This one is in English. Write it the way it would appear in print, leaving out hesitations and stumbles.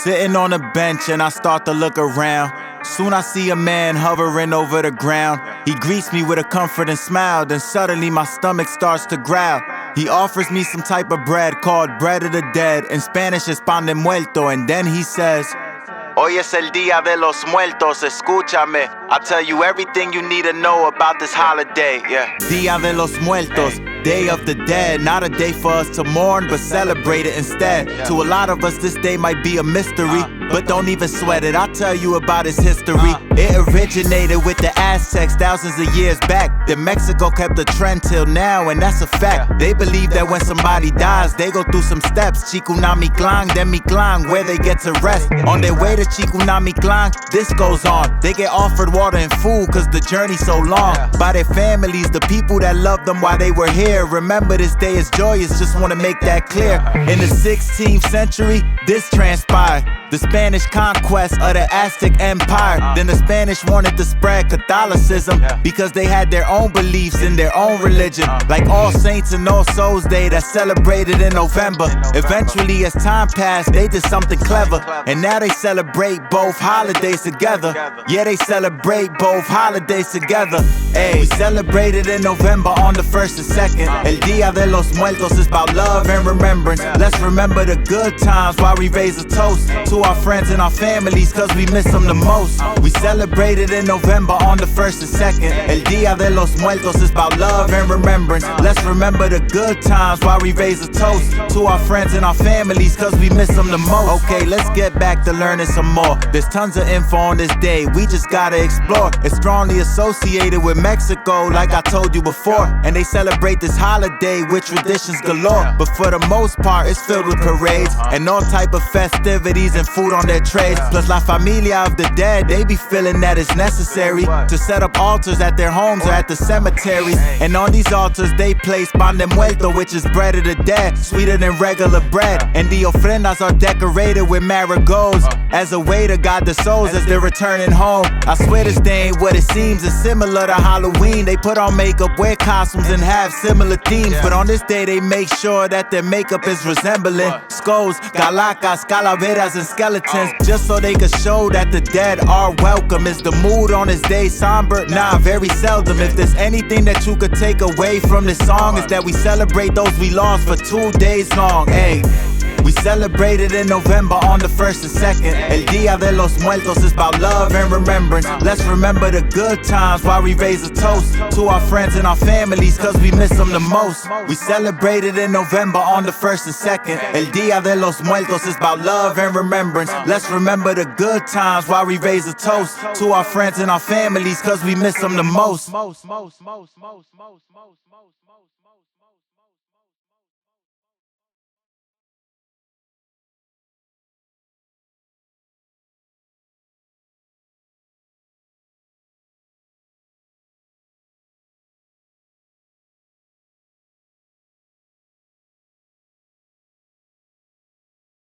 Sitting on a bench and I start to look around. Soon I see a man hovering over the ground. He greets me with a comforting smile, then suddenly my stomach starts to growl. He offers me some type of bread called bread of the dead. In Spanish it's pan de muerto, and then he says, Hoy es el día de los muertos, escúchame. I'll tell you everything you need to know about this holiday, yeah. Día de los muertos, Day of the dead. Not a day for us to mourn, but celebrate it instead. To a lot of us, this day might be a mystery, but don't even sweat it, I'll tell you about its history. It originated with the Aztecs thousands of years back. Then Mexico kept the trend till now, and that's a fact. They believe that when somebody dies, they go through some steps. Chikunamiclan, then Mictlan, where they get to rest. On their way to Chikunamiclan, this goes on. They get offered water and food, cause the journey's so long. By their families, the people that loved them while they were here. Remember, this day is joyous, just wanna make that clear. In the 16th century, this transpired. The Spanish conquest of the Aztec Empire. Then the Spanish wanted to spread Catholicism because they had their own beliefs in their own religion. Like All Saints and All Souls Day that's celebrated in November. Eventually, as time passed, they did something clever, and now they celebrate both holidays together. Yeah, they celebrate both holidays together. Hey, we celebrated in November on the 1st and 2nd. El Día de los Muertos is about love and remembrance. Let's remember the good times while we raise a toast to our friends and our families, cause we miss them the most. We celebrated in November on the 1st and 2nd. El Día de los Muertos is about love and remembrance. Let's remember the good times while we raise a toast to our friends and our families, cause we miss them the most. Okay, let's get back to learning some more. There's tons of info on this day, we just gotta explore. It's strongly associated with Mexico, like I told you before, and they celebrate this holiday with traditions galore. But for the most part, it's filled with parades and all type of festivities and food on their trays. Plus La Familia of the dead, they be feeling that it's necessary to set up altars at their homes or at the cemeteries. And on these altars they place pan de muerto, which is bread of the dead, sweeter than regular bread. And the ofrendas are decorated with marigolds as a way to guide the souls as they're returning home. I swear this day ain't what it seems. It's similar to Halloween. They put on makeup, wear costumes, and have similar themes. But on this day they make sure that their makeup is resembling skulls, calacas, calaveras, and skeletons, just so they can show that the dead are welcome. Is the mood on this day somber? Nah, very seldom. If there's anything that you could take away from this song, is that we celebrate those we lost for 2 days long. Hey, we celebrated in November on the 1st and 2nd. El Día de los Muertos is about love and remembrance. Let's remember the good times while we raise a toast to our friends and our families, cause we miss them the most. We celebrated in November on the 1st and 2nd. El Día de los Muertos is about love and remembrance. Let's remember the good times while we raise a toast to our friends and our families, cause we miss them the most.